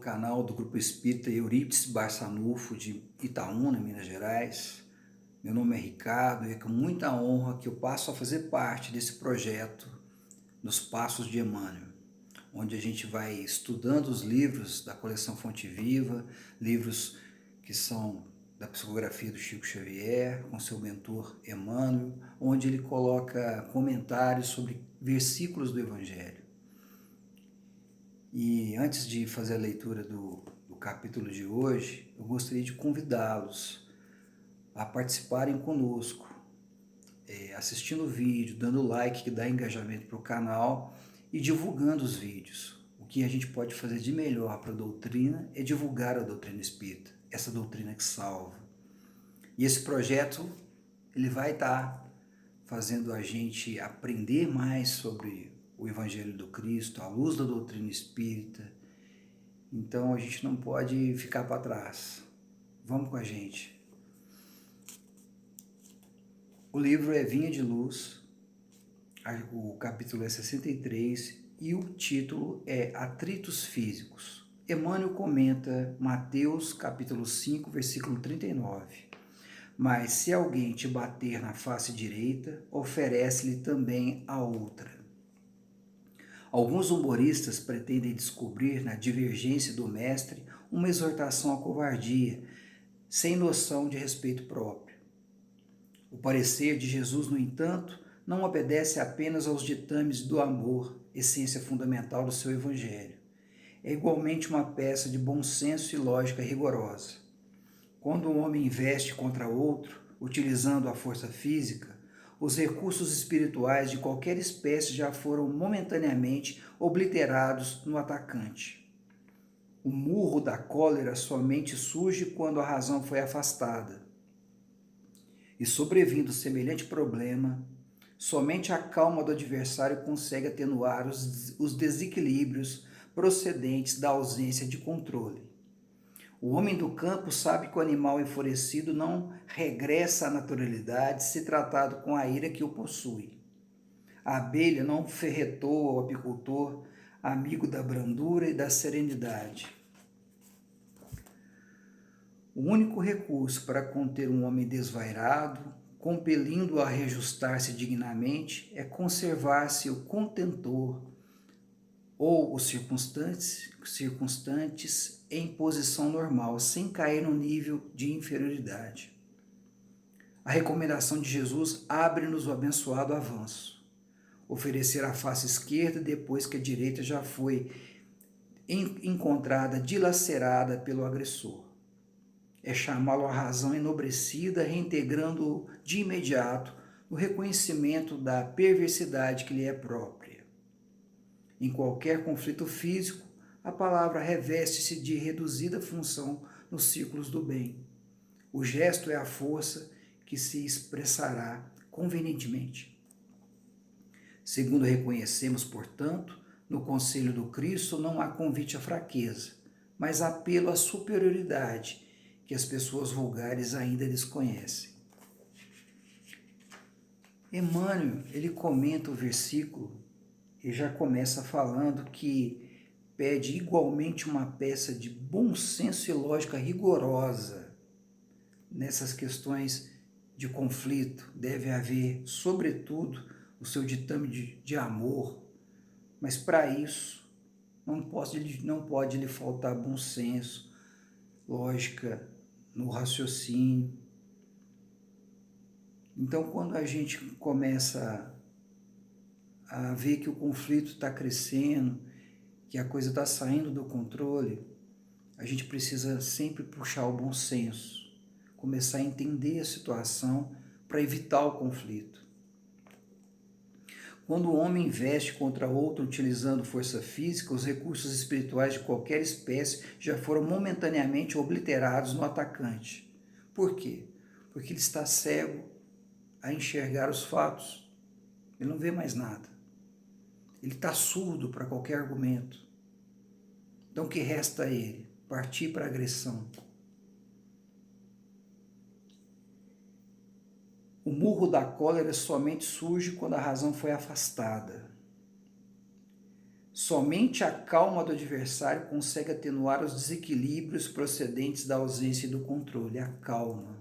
canal do Grupo Espírita Eurípides Barçanufo de Itaúna, Minas Gerais. Meu nome é Ricardo e é com muita honra que eu passo a fazer parte desse projeto nos Passos de Emmanuel, onde a gente vai estudando os livros da coleção Fonte Viva, livros que são da psicografia do Chico Xavier, com seu mentor Emmanuel, onde ele coloca comentários sobre versículos do Evangelho. E antes de fazer a leitura do capítulo de hoje, eu gostaria de convidá-los a participarem conosco, assistindo o vídeo, dando like que dá engajamento para o canal e divulgando os vídeos. O que a gente pode fazer de melhor para a doutrina é divulgar a doutrina espírita, essa doutrina que salva. E esse projeto ele vai estar fazendo a gente aprender mais sobre o Evangelho do Cristo, à luz da doutrina espírita. Então a gente não pode ficar para trás. Vamos com a gente. O livro é Vinha de Luz, o capítulo é 63 e o título é Atritos Físicos. Emmanuel comenta Mateus capítulo 5, versículo 39. Mas se alguém te bater na face direita, oferece-lhe também a outra. Alguns humoristas pretendem descobrir na divergência do mestre uma exortação à covardia, sem noção de respeito próprio. O parecer de Jesus, no entanto, não obedece apenas aos ditames do amor, essência fundamental do seu evangelho. É igualmente uma peça de bom senso e lógica rigorosa. Quando um homem investe contra outro, utilizando a força física, os recursos espirituais de qualquer espécie já foram momentaneamente obliterados no atacante. O murro da cólera somente surge quando a razão foi afastada. E sobrevindo semelhante problema, somente a calma do adversário consegue atenuar os desequilíbrios procedentes da ausência de controle. O homem do campo sabe que o animal enfurecido não regressa à naturalidade se tratado com a ira que o possui. A abelha não ferretou ao apicultor, amigo da brandura e da serenidade. O único recurso para conter um homem desvairado, compelindo-o a reajustar-se dignamente, é conservar-se o contentor ou os circunstantes em posição normal, sem cair no nível de inferioridade. A recomendação de Jesus abre-nos o abençoado avanço. Oferecer a face esquerda depois que a direita já foi encontrada dilacerada pelo agressor. É chamá-lo à razão enobrecida, reintegrando-o de imediato no reconhecimento da perversidade que lhe é própria. Em qualquer conflito físico, a palavra reveste-se de reduzida função nos círculos do bem. O gesto é a força que se expressará convenientemente. Segundo reconhecemos, portanto, no conselho do Cristo não há convite à fraqueza, mas apelo à superioridade que as pessoas vulgares ainda desconhecem. Emmanuel, ele comenta o versículo e já começa falando que pede igualmente uma peça de bom senso e lógica rigorosa. Nessas questões de conflito deve haver, sobretudo, o seu ditame de amor, mas para isso não pode lhe faltar bom senso, lógica no raciocínio. Então, quando a gente começa a ver que o conflito está crescendo, que a coisa está saindo do controle, a gente precisa sempre puxar o bom senso, começar a entender a situação para evitar o conflito. Quando o homem investe contra outro utilizando força física, os recursos espirituais de qualquer espécie já foram momentaneamente obliterados no atacante. Por quê? Porque ele está cego a enxergar os fatos. Ele não vê mais nada. Ele está surdo para qualquer argumento. Então o que resta a ele? Partir para a agressão. O murro da cólera somente surge quando a razão foi afastada. Somente a calma do adversário consegue atenuar os desequilíbrios procedentes da ausência do controle. A calma.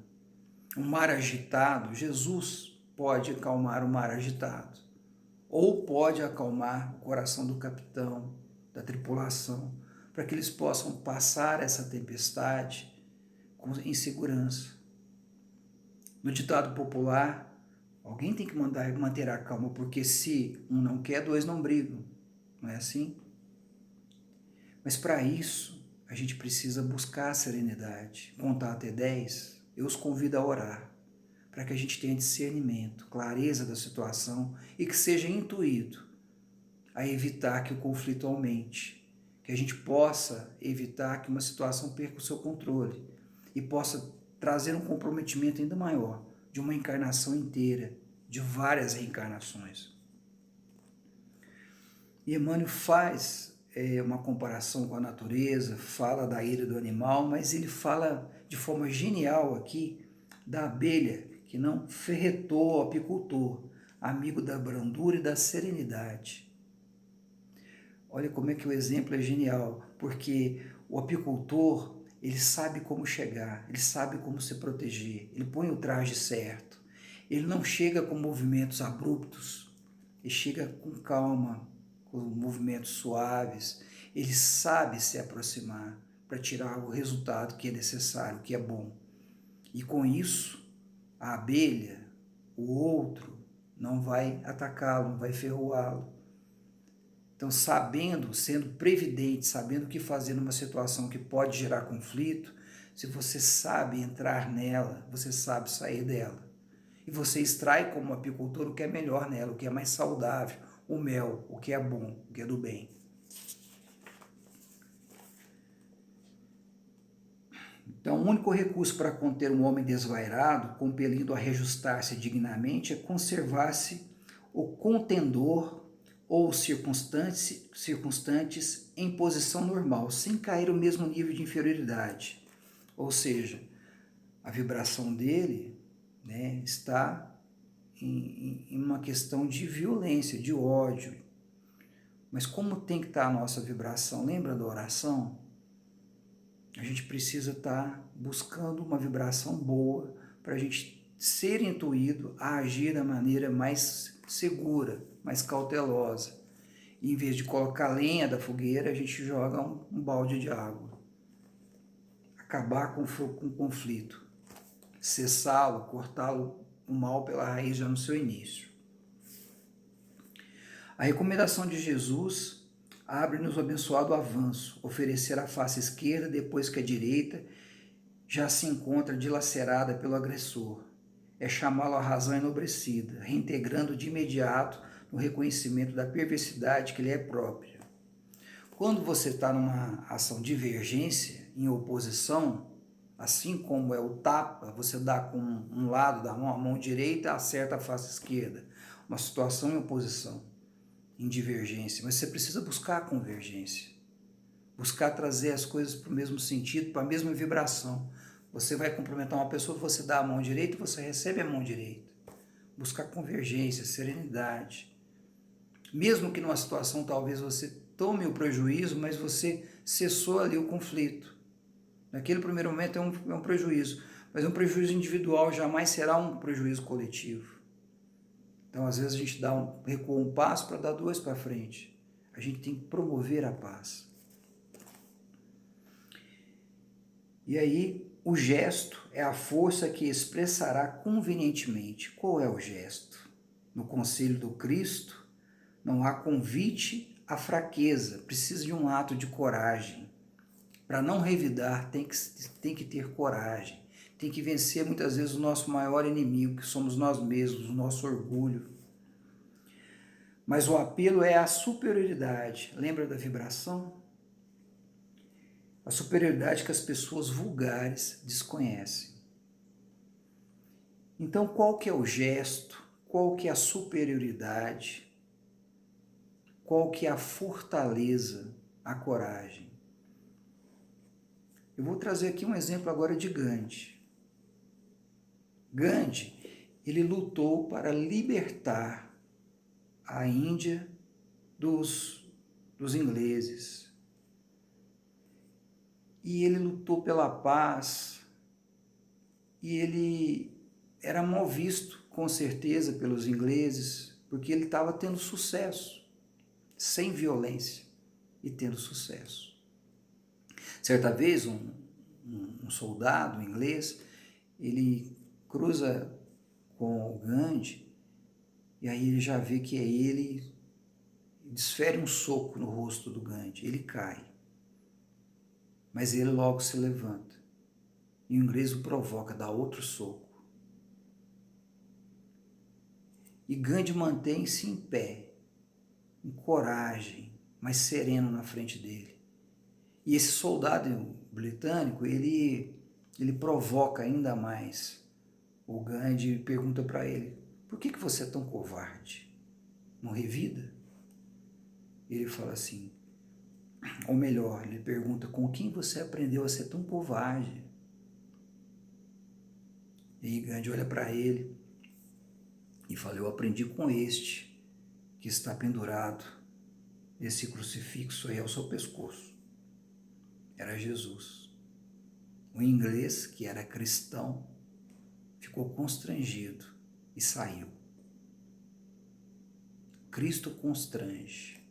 Um mar agitado, Jesus pode acalmar o mar agitado. Ou pode acalmar o coração do capitão, da tripulação, para que eles possam passar essa tempestade em segurança. No ditado popular, alguém tem que manter a calma, porque se um não quer, dois não brigam. Não é assim? Mas para isso, a gente precisa buscar a serenidade. Contar até 10, eu os convido a orar, para que a gente tenha discernimento, clareza da situação e que seja intuído a evitar que o conflito aumente, que a gente possa evitar que uma situação perca o seu controle e possa trazer um comprometimento ainda maior de uma encarnação inteira, de várias reencarnações. E Emmanuel faz uma comparação com a natureza, fala da ira do animal, mas ele fala de forma genial aqui da abelha, que não ferretou o apicultor, amigo da brandura e da serenidade. Olha como é que o exemplo é genial, porque o apicultor, ele sabe como chegar, ele sabe como se proteger, ele põe o traje certo, ele não chega com movimentos abruptos, ele chega com calma, com movimentos suaves, ele sabe se aproximar para tirar o resultado que é necessário, que é bom. E com isso, a abelha, o outro, não vai atacá-lo, não vai ferroá-lo. Então, sabendo, sendo previdente, sabendo o que fazer numa situação que pode gerar conflito, se você sabe entrar nela, você sabe sair dela. E você extrai como apicultor o que é melhor nela, o que é mais saudável, o mel, o que é bom, o que é do bem. Então, o único recurso para conter um homem desvairado, compelindo a reajustar-se dignamente, é conservar-se o contendor ou circunstantes em posição normal, sem cair ao mesmo nível de inferioridade. Ou seja, a vibração dele, né, está em uma questão de violência, de ódio. Mas como tem que estar a nossa vibração? Lembra da oração? A gente precisa estar buscando uma vibração boa para a gente ser intuído a agir da maneira mais segura, mais cautelosa. E, em vez de colocar lenha da fogueira, a gente joga um balde de água. Acabar com o conflito. Cessá-lo, cortá-lo o mal pela raiz já no seu início. A recomendação de Jesus abre-nos o abençoado avanço, oferecer a face esquerda depois que a direita já se encontra dilacerada pelo agressor. É chamá-lo à razão enobrecida, reintegrando de imediato no reconhecimento da perversidade que lhe é própria. Quando você está numa ação de divergência, em oposição, assim como é o tapa, você dá com um lado da mão, a mão direita acerta a face esquerda. Uma situação em oposição, em divergência, mas você precisa buscar a convergência. Buscar trazer as coisas para o mesmo sentido, para a mesma vibração. Você vai cumprimentar uma pessoa, você dá a mão direita, você recebe a mão direita. Buscar convergência, serenidade. Mesmo que numa situação talvez você tome o prejuízo, mas você cessou ali o conflito. Naquele primeiro momento é um prejuízo, mas um prejuízo individual jamais será um prejuízo coletivo. Então, às vezes, a gente recua um passo para dar dois para frente. A gente tem que promover a paz. E aí, o gesto é a força que expressará convenientemente. Qual é o gesto? No conselho do Cristo, não há convite à fraqueza, precisa de um ato de coragem. Para não revidar, tem que ter coragem. Tem que vencer muitas vezes o nosso maior inimigo, que somos nós mesmos, o nosso orgulho. Mas o apelo é a superioridade. Lembra da vibração? A superioridade que as pessoas vulgares desconhecem. Então, qual que é o gesto? Qual que é a superioridade? Qual que é a fortaleza, a coragem? Eu vou trazer aqui um exemplo agora de Gandhi. Gandhi, ele lutou para libertar a Índia dos para os ingleses. E ele lutou pela paz, e ele era mal visto, com certeza, pelos ingleses, porque ele estava tendo sucesso, sem violência, e tendo sucesso. Certa vez, um soldado inglês, ele cruza com o Gandhi, e aí ele já vê que é ele, desfere um soco no rosto do Gandhi, ele cai. Mas ele logo se levanta, e o inglês o provoca, dá outro soco. E Gandhi mantém-se em pé, em coragem, mas sereno na frente dele. E esse soldado britânico, ele provoca ainda mais o Gandhi e pergunta para ele: por que você é tão covarde? Não revida? Ele fala assim, ou melhor, ele pergunta: com quem você aprendeu a ser tão covarde? E Gandhi olha para ele e fala: eu aprendi com este que está pendurado, esse crucifixo aí ao seu pescoço. Era Jesus. O inglês, que era cristão, ficou constrangido e saiu. Cristo constrange.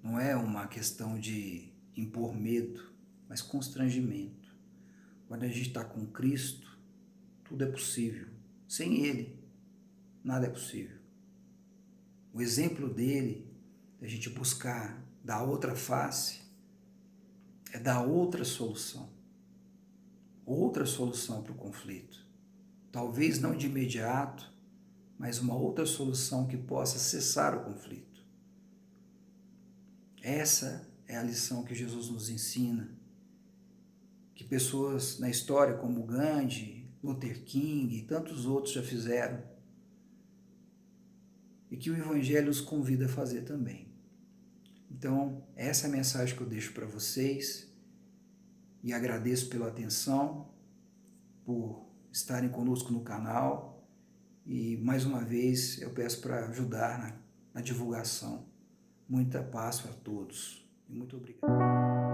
Não é uma questão de impor medo, mas constrangimento. Quando a gente está com Cristo, tudo é possível. Sem Ele, nada é possível. O exemplo dele, a gente buscar dar outra face, é dar outra solução para o conflito. Talvez não de imediato, mas uma outra solução que possa cessar o conflito. Essa é a lição que Jesus nos ensina, que pessoas na história como Gandhi, Luther King e tantos outros já fizeram, e que o Evangelho nos convida a fazer também. Então, essa é a mensagem que eu deixo para vocês, e agradeço pela atenção, por estarem conosco no canal, e mais uma vez eu peço para ajudar na divulgação. Muita paz para todos e muito obrigado.